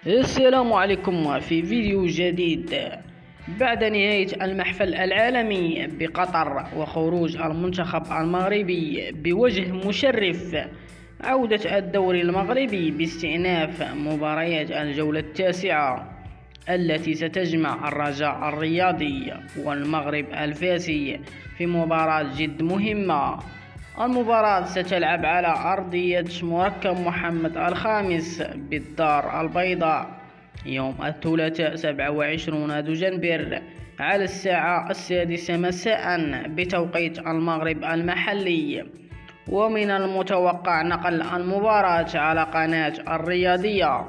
السلام عليكم في فيديو جديد. بعد نهاية المحفل العالمي بقطر وخروج المنتخب المغربي بوجه مشرف، عودة الدوري المغربي باستئناف مباريات الجولة التاسعة التي ستجمع الرجاء الرياضي والمغرب الفاسي في مباراة جد مهمة. المباراة ستلعب على أرضية مركب محمد الخامس بالدار البيضاء يوم الثلاثاء 27 دجنبر على الساعة 6 مساء بتوقيت المغرب المحلي. ومن المتوقع نقل المباراة على قناة الرياضية.